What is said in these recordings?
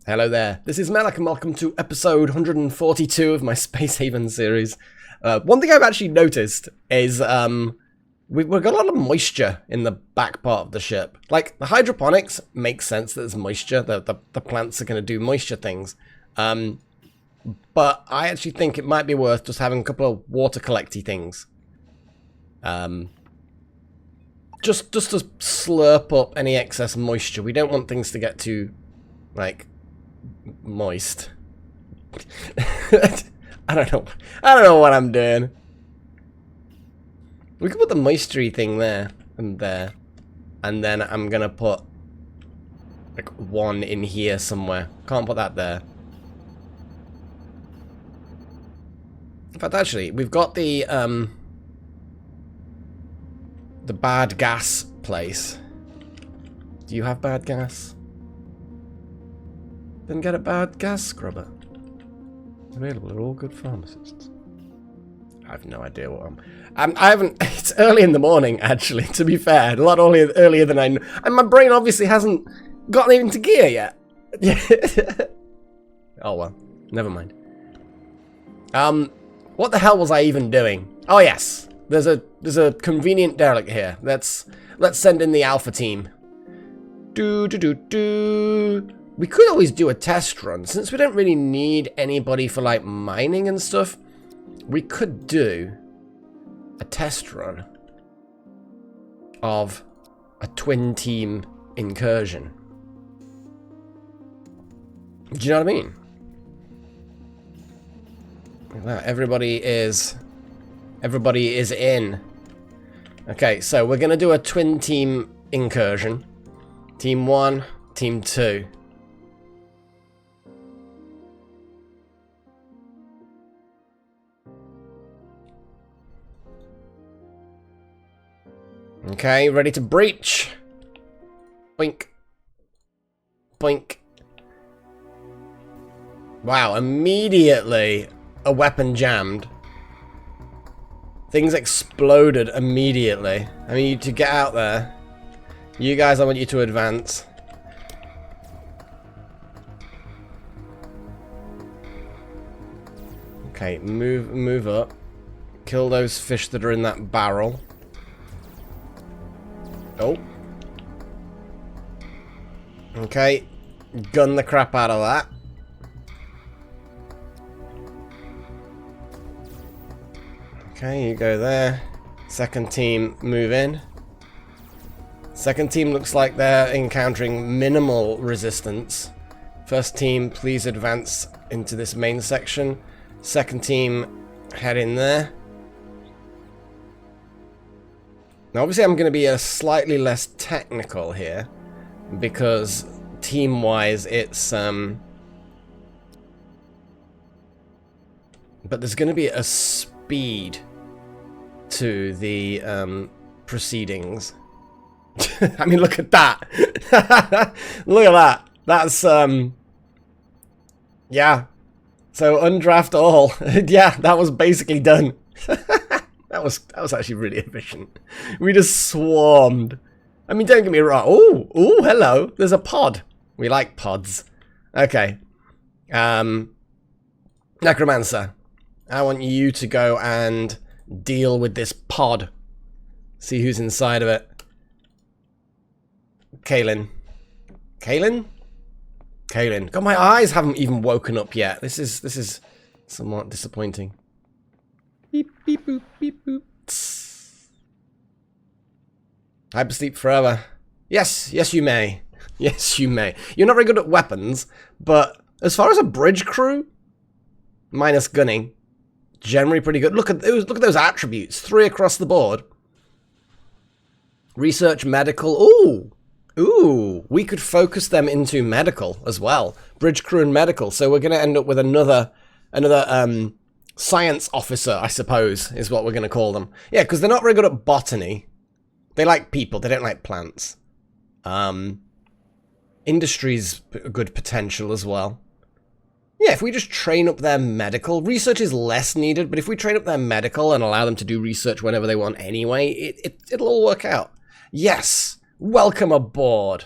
Hello there, this is Malak and welcome to episode 142 of my Space Haven series. One thing I've actually noticed is we've got a lot of moisture in the back part of the ship. Like, the hydroponics makes sense that there's moisture, the plants are going to do moisture things. But I actually think it might be worth just having a couple of water collecty things. Just to slurp up any excess moisture. We don't want things to get too, like, moist. I don't know what I'm doing. We could put the moistury thing there and there, and then I'm gonna put like one in here somewhere. Can't put that there. In fact, actually, we've got the bad gas place. Do you have bad gas? Then get a bad gas scrubber. Available at all good pharmacists. I have no idea what I haven't. It's early in the morning, actually. To be fair, a lot earlier than I. And my brain obviously hasn't gotten into gear yet. Oh well, never mind. What the hell was I even doing? Oh yes, there's a convenient derelict here. Let's send in the alpha team. We could always do a test run, since we don't really need anybody for, like, mining and stuff. We could do a test run of a twin-team incursion. Do you know what I mean? Look at that. Everybody is in. Okay, so we're going to do a twin-team incursion. Team 1, Team 2. Okay, ready to breach. Boink. Boink. Wow, immediately a weapon jammed. Things exploded immediately. I mean, to get out there. You guys, I want you to advance. Okay, move up. Kill those fish that are in that barrel. Oh. Okay. Gun the crap out of that. Okay, you go there. Second team, move in. Second team looks like they're encountering minimal resistance. First team, please advance into this main section. Second team, head in there. Now, obviously, I'm going to be a slightly less technical here, because team-wise, it's but there's going to be a speed to the proceedings. I mean, look at that! Look at that! That's yeah. So undraft all. Yeah, that was basically done. That was actually really efficient. We just swarmed. I mean, don't get me wrong. Oh, hello. There's a pod. We like pods. Okay. Necromancer, I want you to go and deal with this pod. See who's inside of it. Kaylin. God, my eyes haven't even woken up yet. This is somewhat disappointing. Beep, beep, boop, beep, boop. Hypersleep forever. Yes, you may. Yes, you may. You're not very good at weapons, but as far as a bridge crew, minus gunning, generally pretty good. Look at those attributes. 3 across the board. Research, medical. Ooh. We could focus them into medical as well. Bridge crew and medical. So we're going to end up with another science officer, I suppose, is what we're going to call them. Yeah, because they're not very good at botany. They like people. They don't like plants. Industry's a good potential as well. Yeah, if we just train up their medical, research is less needed, but if we train up their medical and allow them to do research whenever they want anyway, it'll all work out. Yes, welcome aboard.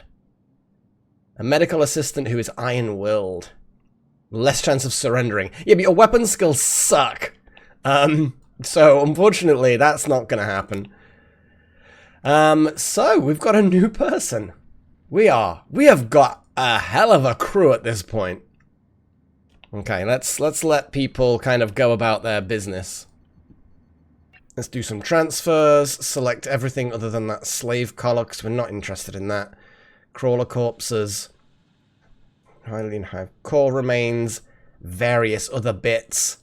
A medical assistant who is iron-willed. Less chance of surrendering. Yeah, but your weapon skills suck. So, unfortunately, that's not going to happen. So, we've got a new person. We have got a hell of a crew at this point. Okay, let's let people kind of go about their business. Let's do some transfers, select everything other than that slave collar, because we're not interested in that. Crawler corpses. Hylian Hive core remains. Various other bits.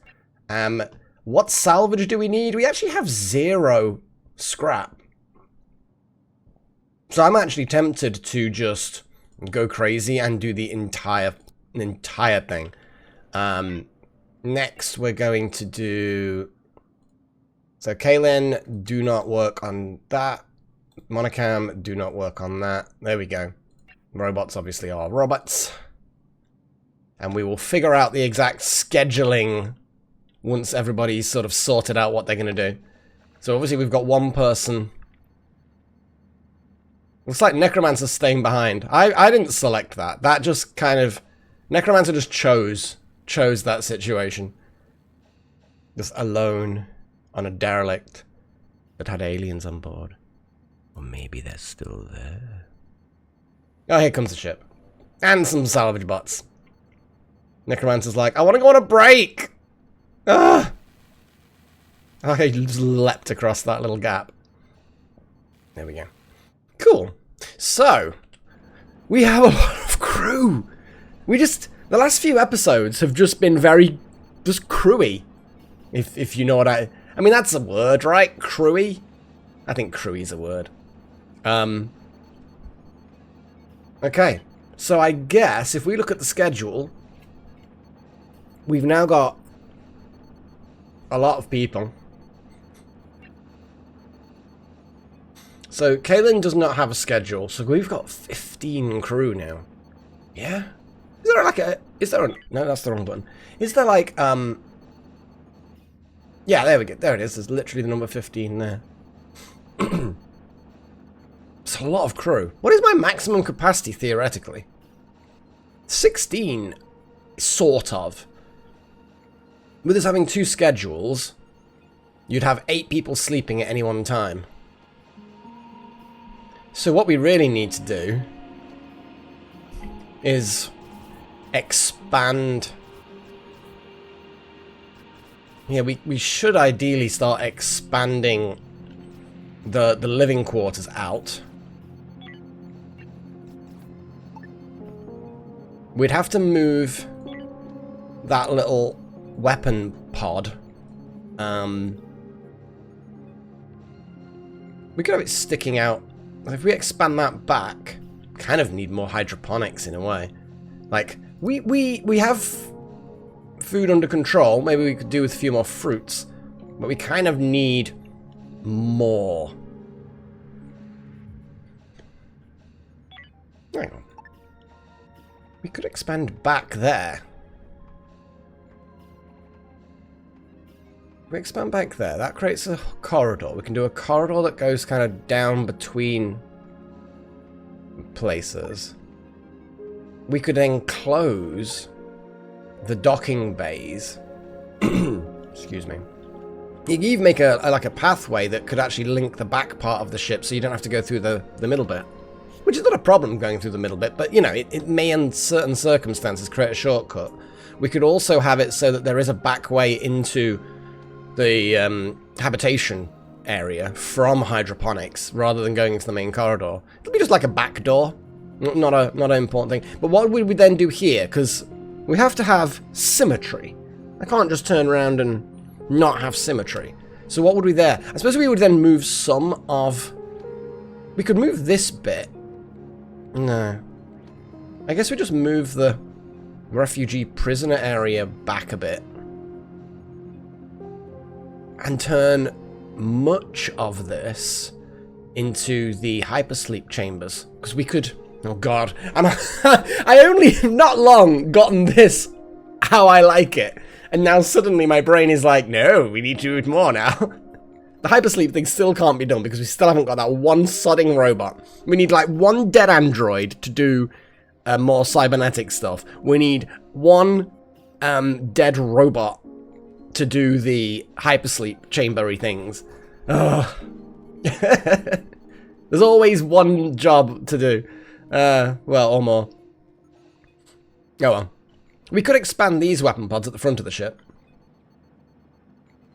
What salvage do we need? We actually have 0 scrap. So I'm actually tempted to just go crazy and do the entire thing. Next, we're going to do... So, Kaylin, do not work on that. Monocam, do not work on that. There we go. Robots obviously are robots. And we will figure out the exact scheduling once everybody's sort of sorted out what they're going to do. So, obviously, we've got one person... Looks like Necromancer's staying behind. I didn't select that. That just kind of... Necromancer just chose that situation. Just alone on a derelict that had aliens on board. Or maybe they're still there. Oh, here comes the ship. And some salvage bots. Necromancer's like, I want to go on a break! Ah! Okay, he just leapt across that little gap. There we go. Cool. So, we have a lot of crew. The last few episodes have just been very, just crewy. If you know what I mean, that's a word, right? Crewy? I think crewy's a word. Okay. So I guess if we look at the schedule, we've now got a lot of people. So Kaylin does not have a schedule, so we've got 15 crew now. Yeah? Is there like a... Is there a... No, that's the wrong button. Is there like, Yeah, there we go. There it is. There's literally the number 15 there. It's a lot of crew. What is my maximum capacity, theoretically? 16, sort of. With us having 2 schedules, you'd have 8 people sleeping at any one time. So what we really need to do is expand. Yeah, we should ideally start expanding the living quarters out. We'd have to move that little weapon pod. We could have it sticking out. If we expand that back, kind of need more hydroponics in a way. Like, we have food under control. Maybe we could do with a few more fruits. But we kind of need more. Hang on. We could expand back there. We expand back there. That creates a corridor. We can do a corridor that goes kind of down between places. We could then close the docking bays. Excuse me. You can even make like a pathway that could actually link the back part of the ship so you don't have to go through the middle bit. Which is not a problem going through the middle bit, but you know, it may in certain circumstances create a shortcut. We could also have it so that there is a back way into the habitation area from hydroponics rather than going into the main corridor. It'll be just like a back door. Not an important thing. But what would we then do here? Because we have to have symmetry. I can't just turn around and not have symmetry. So what would we there? I suppose we would then move some of... We could move this bit. No. I guess we just move the refugee prisoner area back a bit. And turn much of this into the hypersleep chambers. Because we could... Oh god. I only not long gotten this how I like it. And now suddenly my brain is like, no, we need to do it more now. The hypersleep thing still can't be done because we still haven't got that one sodding robot. We need like one dead android to do more cybernetic stuff. We need one dead robot to do the hypersleep chambery things. Ugh. There's always one job to do. Well, or more. Oh well. We could expand these weapon pods at the front of the ship.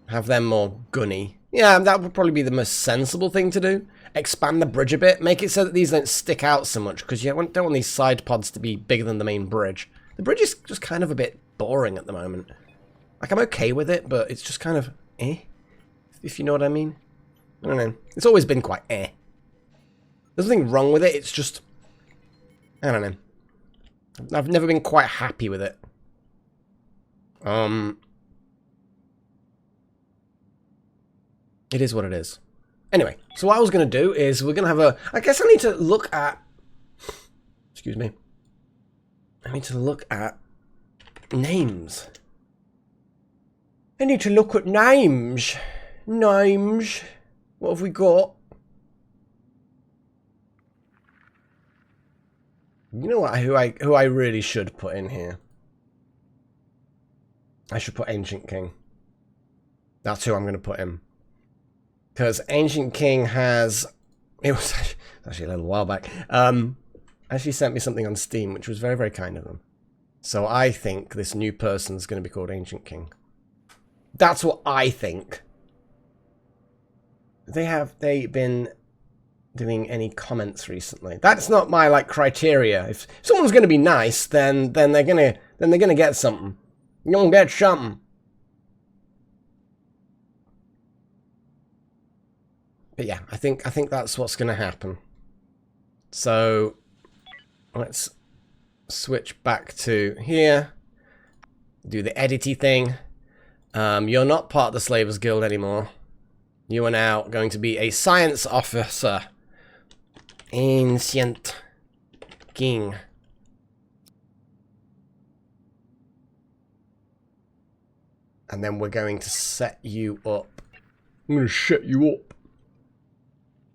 Have them more gunny. Yeah, that would probably be the most sensible thing to do. Expand the bridge a bit. Make it so that these don't stick out so much, because you don't want these side pods to be bigger than the main bridge. The bridge is just kind of a bit boring at the moment. Like, I'm okay with it, but it's just kind of if you know what I mean. I don't know. It's always been quite There's nothing wrong with it, it's just... I don't know. I've never been quite happy with it. It is what it is. Anyway, so what I was going to do is we're going to have a... I guess I need to look at... Excuse me. I need to look at names. I need to look at names. Names. What have we got? You know what? Who I really should put in here? I should put Ancient King. That's who I'm going to put in. Because Ancient King has... It was actually a little while back. Actually sent me something on Steam, which was very, very kind of them. So I think this new person's going to be called Ancient King. That's what I think. Have they been doing any comments recently? That's not my like criteria. If someone's going to be nice, then they're gonna get something. You're gonna get something. But yeah, I think that's what's going to happen. So let's switch back to here. Do the edity thing. You're not part of the Slavers Guild anymore. You are now going to be a science officer. Ancient King. And then we're going to set you up. I'm going to set you up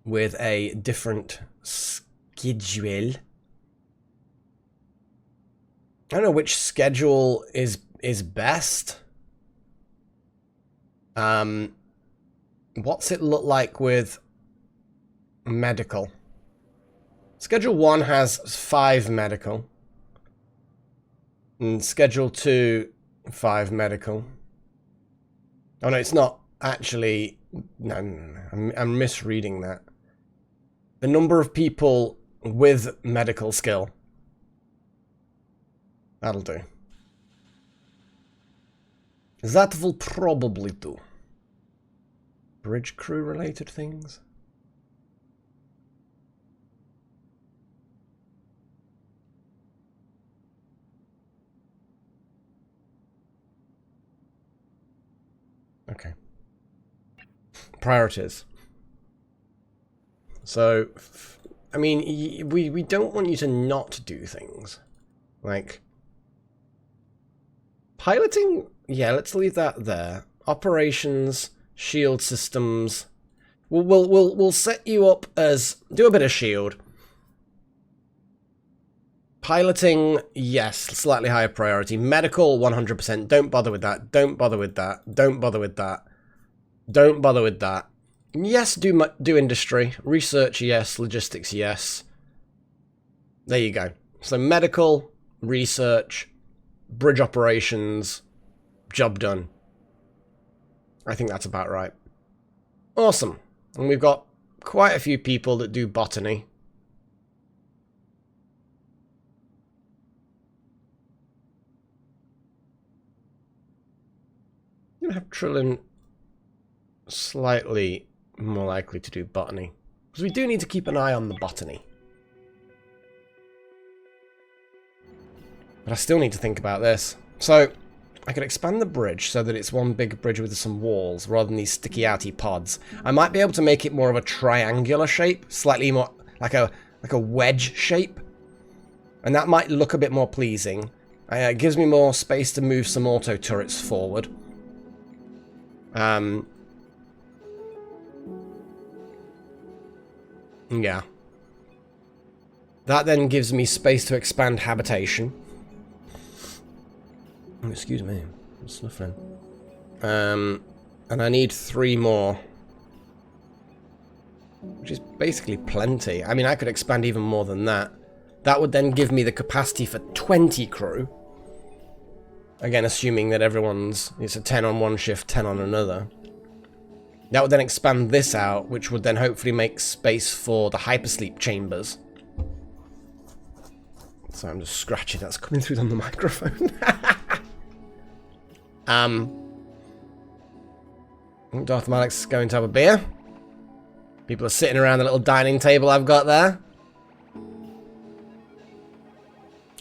with a different schedule. I don't know which schedule is best. What's it look like with medical? Schedule 1 has 5 medical. And Schedule 2, 5 medical. Oh no, it's not actually... No, I'm misreading that. The number of people with medical skill. That'll do. That will probably do. Bridge crew related things? Okay. Priorities. So, I mean, we don't want you to not do things. Like, piloting, yeah, let's leave that there. Operations, shield systems. We'll set you up as do a bit of shield. Piloting, yes, slightly higher priority. Medical, 100%. Don't bother with that. Don't bother with that. Don't bother with that. Don't bother with that. Yes, do industry. Research, yes. Logistics, yes. There you go. So medical, research, bridge operations, job done. I think that's about right. Awesome. And we've got quite a few people that do botany. I'm going to have Trillin slightly more likely to do botany. Because we do need to keep an eye on the botany. But I still need to think about this. So, I could expand the bridge so that it's one big bridge with some walls rather than these sticky outy pods. I might be able to make it more of a triangular shape, slightly more like a wedge shape. And that might look a bit more pleasing. It gives me more space to move some auto turrets forward. Yeah. That then gives me space to expand habitation. Oh, excuse me, I'm snuffling. And I need 3 more. Which is basically plenty. I mean, I could expand even more than that. That would then give me the capacity for 20 crew. Again, assuming that it's a 10 on one shift, 10 on another. That would then expand this out, which would then hopefully make space for the hypersleep chambers. So I'm just scratching. That's coming through on the microphone. Darth Malik's going to have a beer. People are sitting around the little dining table I've got there.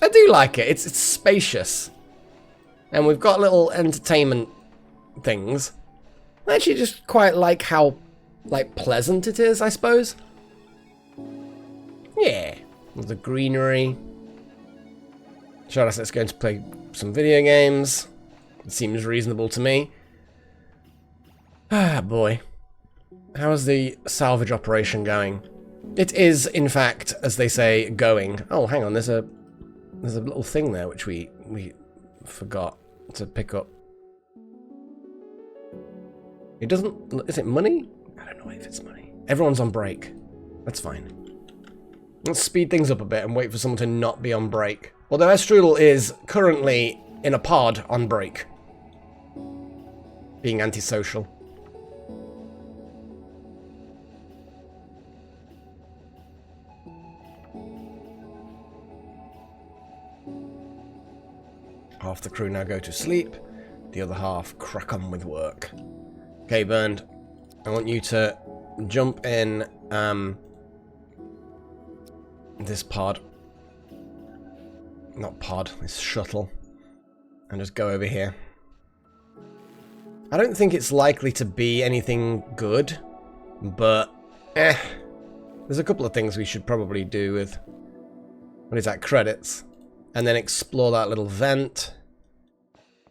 I do like it. It's spacious. And we've got little entertainment things. I actually just quite like how, pleasant it is, I suppose. Yeah. There's the greenery. Showed us it's going to play some video games. It seems reasonable to me. Ah, boy. How is the salvage operation going? It is, in fact, as they say, going. Oh, hang on, there's a little thing there which we forgot to pick up. It doesn't... Is it money? I don't know if it's money. Everyone's on break. That's fine. Let's speed things up a bit and wait for someone to not be on break. Although Estrudel is currently in a pod on break. Being antisocial. Half the crew now go to sleep. The other half crack on with work. Okay, Bernd. I want you to jump in this pod. Not pod, this shuttle. And just go over here. I don't think it's likely to be anything good. But, there's a couple of things we should probably do with... What is that? Credits. And then explore that little vent.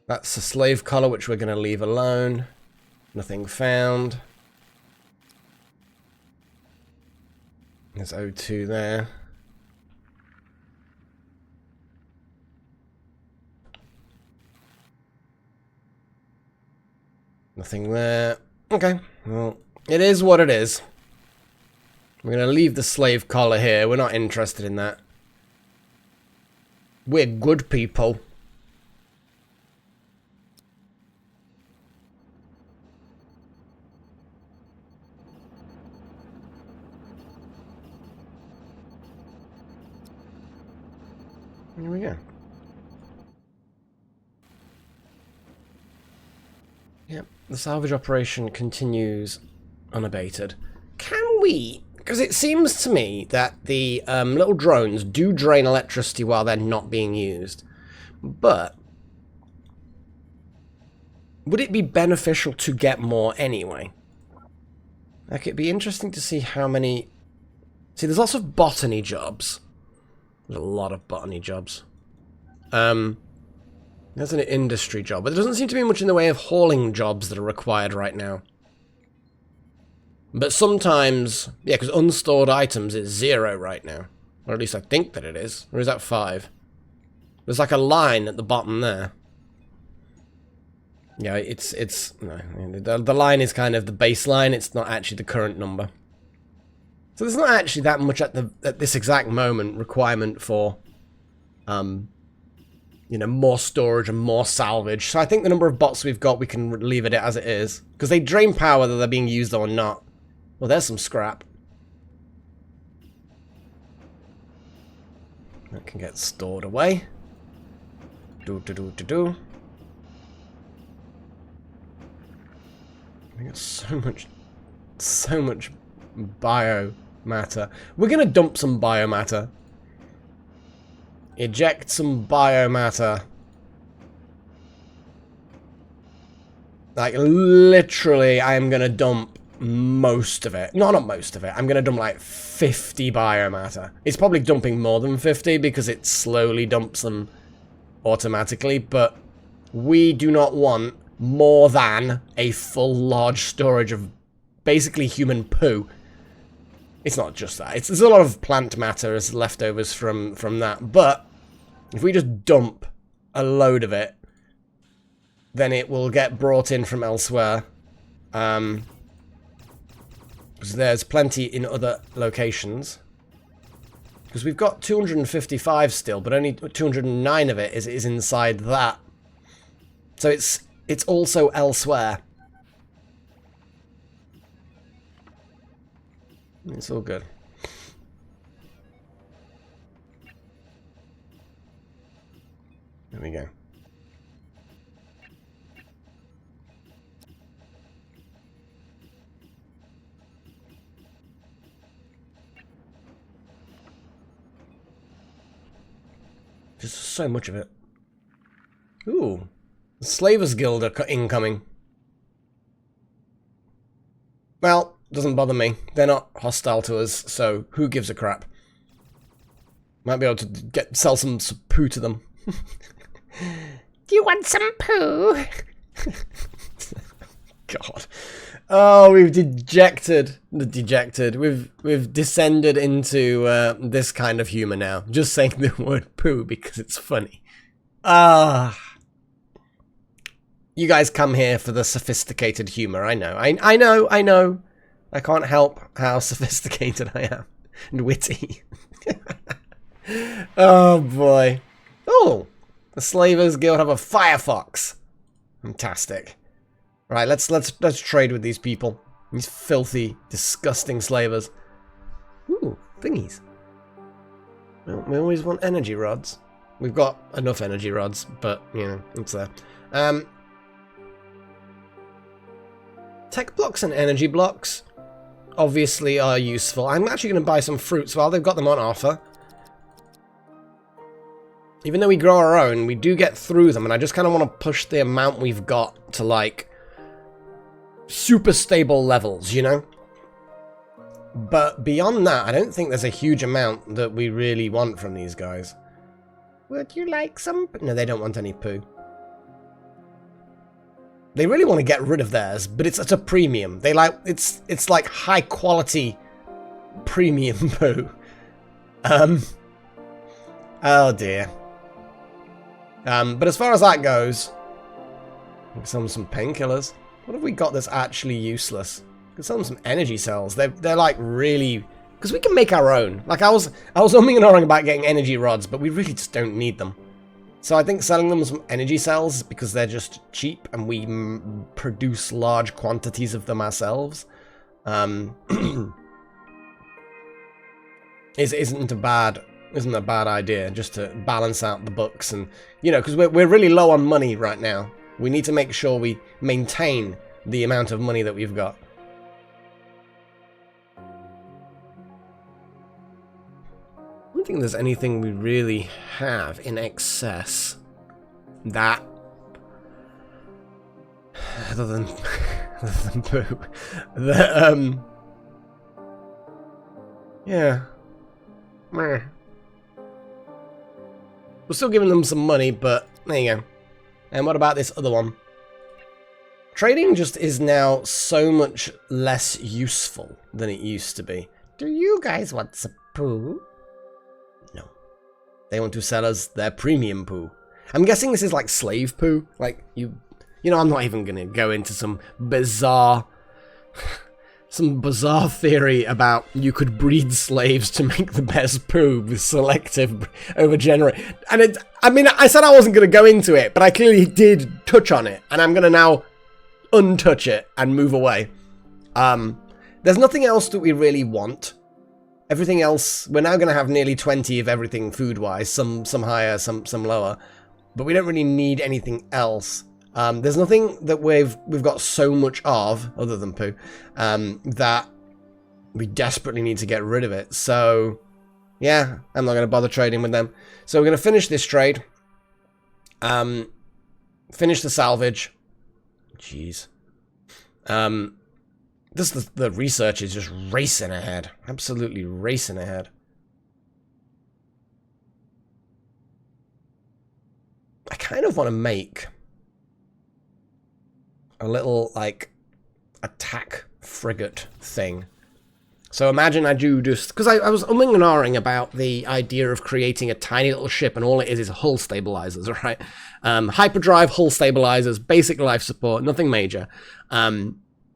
That's a slave collar, which we're going to leave alone. Nothing found. There's O2 there. Nothing there. Okay, well, it is what it is. We're going to leave the slave collar here. We're not interested in that. We're good people. Here we go. Yep, the salvage operation continues unabated. Can we... Because it seems to me that the little drones do drain electricity while they're not being used. But would it be beneficial to get more anyway? Like, it'd be interesting to see how many... See, there's lots of botany jobs. There's a lot of botany jobs. There's an industry job, but there doesn't seem to be much in the way of hauling jobs that are required right now. But sometimes, yeah, because unstored items is 0 right now. Or at least I think that it is. Or is that 5? There's like a line at the bottom there. Yeah, no, the line is kind of the baseline. It's not actually the current number. So there's not actually that much at this exact moment requirement for, you know, more storage and more salvage. So I think the number of bots we've got, we can leave it as it is. Because they drain power whether they're being used or not. Well, there's some scrap. That can get stored away. Do. I got so much biomatter. We're gonna dump some biomatter. Eject some biomatter. Like, literally, I am gonna dump most of it. No, not most of it. I'm gonna dump like 50 biomatter. It's probably dumping more than 50 because it slowly dumps them automatically, but we do not want more than a full large storage of basically human poo It's not just that. There's a lot of plant matter as leftovers from that. But if we just dump a load of it, then it will get brought in from elsewhere. Because there's plenty in other locations. Because we've got 255 still, but only 209 of it is inside that. So it's also elsewhere. It's all good. There we go. There's so much of it. Ooh. The Slavers Guild are incoming. Well, doesn't bother me. They're not hostile to us, so who gives a crap? Might be able to sell some poo to them. Do you want some poo? God. Oh, we've dejected. We've descended into this kind of humor now. Just saying the word poo because it's funny. You guys come here for the sophisticated humor. I know. I know. I can't help how sophisticated I am and witty. Oh boy. Oh, the Slavers Guild have a Firefox. Fantastic. Right, let's trade with these people. These filthy, disgusting slavers. Ooh, thingies. Well, we always want energy rods. We've got enough energy rods, but you know, it's there. Tech blocks and energy blocks obviously are useful. I'm actually going to buy some fruits while they've got them on offer. Even though we grow our own, we do get through them, and I just kind of want to push the amount we've got to, like, super stable levels, you know? But beyond that, I don't think there's a huge amount that we really want from these guys. Would you like some? No, they don't want any poo. They really want to get rid of theirs, but it's at a premium. They like it's like high quality premium poo. Oh dear. But as far as that goes, some painkillers. What have we got that's actually useless? We can sell them some energy cells. They're like really, because we can make our own. Like I was umming and ahhing about getting energy rods, but we really just don't need them. So I think selling them some energy cells because they're just cheap and we produce large quantities of them ourselves, isn't a bad idea, just to balance out the books. And you know, because we're really low on money right now. We need to make sure we maintain the amount of money that we've got. I don't think there's anything we really have in excess that, other than poo, that yeah, meh. We're still giving them some money, but there you go. And what about this other one? Trading just is now so much less useful than it used to be. Do you guys want some poo? No. They want to sell us their premium poo. I'm guessing this is like slave poo. Like, you know, I'm not even going to go into some bizarre theory about you could breed slaves to make the best poo with selective overgenerate. And I mean, I said I wasn't going to go into it, but I clearly did touch on it, and I'm going to now untouch it and move away. There's nothing else that we really want. Everything else, we're now going to have nearly 20 of everything food-wise, some higher, some lower, but we don't really need anything else. There's nothing that we've got so much of, other than poo, that we desperately need to get rid of it. So, yeah, I'm not going to bother trading with them. So we're going to finish this trade. Finish the salvage. Jeez. The research is just racing ahead. Absolutely racing ahead. I kind of want to make a little, like, attack frigate thing. So imagine I do just... Because I was umming and ahhing about the idea of creating a tiny little ship, and all it is hull stabilizers, right? Hyperdrive, hull stabilizers, basic life support, nothing major.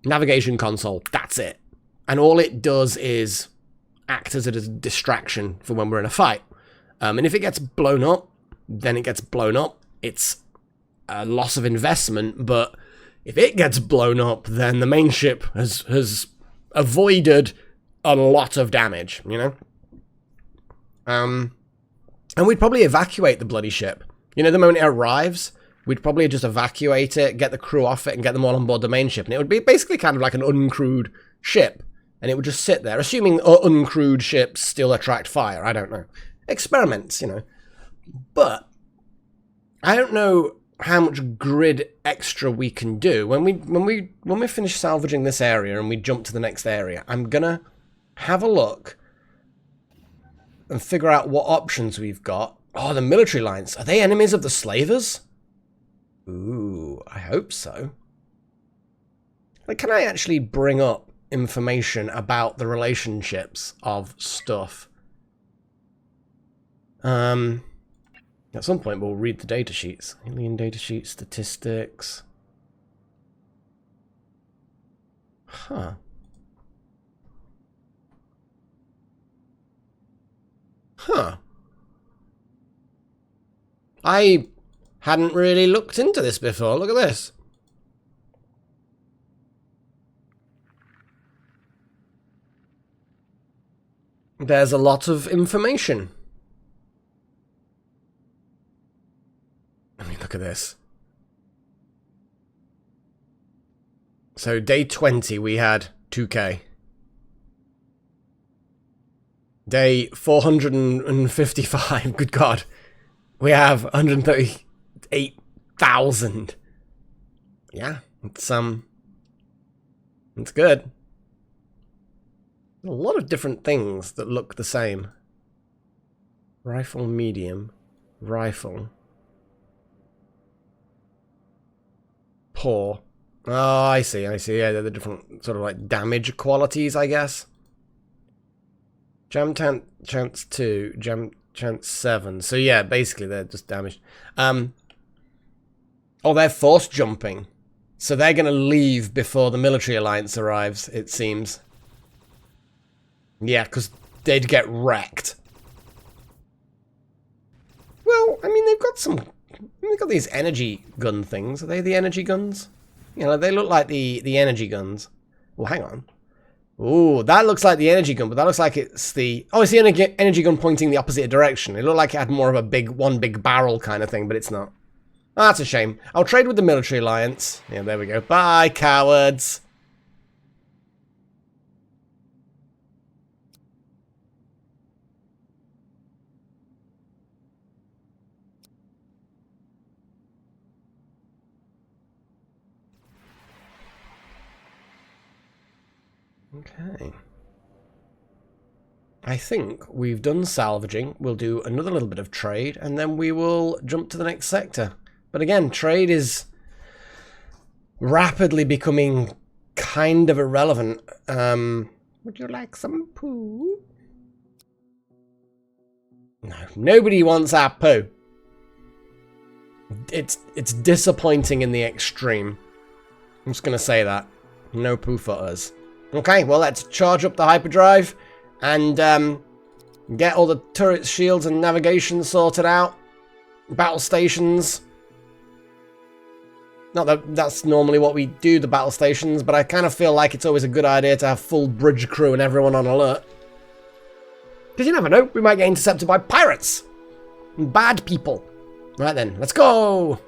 Navigation console, that's it. And all it does is act as a distraction for when we're in a fight. And if it gets blown up, then it gets blown up. It's a loss of investment, but if it gets blown up, then the main ship has avoided a lot of damage, you know? And we'd probably evacuate the bloody ship. You know, the moment it arrives, we'd probably just evacuate it, get the crew off it, and get them all on board the main ship. And it would be basically kind of like an uncrewed ship. And it would just sit there, assuming uncrewed ships still attract fire. I don't know. Experiments, you know. But I don't know how much grid extra we can do. When we finish salvaging this area and we jump to the next area, I'm gonna have a look and figure out what options we've got. Oh, the military lines. Are they enemies of the slavers? Ooh, I hope so. Like, can I actually bring up information about the relationships of stuff? At some point we'll read the data sheets. Alien data sheet, statistics. Huh. Huh. I hadn't really looked into this before. Look at this. There's a lot of information. I mean, look at this. So day 20 we had 2K. Day 455, good God, we have 138,000. Yeah, it's good. A lot of different things that look the same. Rifle medium, rifle. Poor. Oh, I see. Yeah, they're the different sort of like damage qualities, I guess. Jam chance 2, jam chance 7. So yeah, basically they're just damaged. Oh, they're force jumping. So they're going to leave before the military alliance arrives, it seems. Yeah, because they'd get wrecked. Well, I mean, they've got these energy gun things. Are they the energy guns? You know, they look like the energy guns. Well, hang on. Ooh, that looks like the energy gun, but that looks like it's the... Oh, it's the energy gun pointing the opposite direction. It looked like it had more of a one big barrel kind of thing, but it's not. Oh, that's a shame. I'll trade with the military alliance. Yeah, there we go. Bye, cowards. Okay. I think we've done salvaging. We'll do another little bit of trade, and then we will jump to the next sector. But again, trade is rapidly becoming kind of irrelevant. Would you like some poo? No, nobody wants our poo. It's disappointing in the extreme. I'm just gonna say that. No poo for us. Okay, well, let's charge up the hyperdrive and get all the turrets, shields, and navigation sorted out. Battle stations. Not that that's normally what we do, the battle stations, but I kind of feel like it's always a good idea to have full bridge crew and everyone on alert. Because you never know, we might get intercepted by pirates and bad people. Right then, let's go!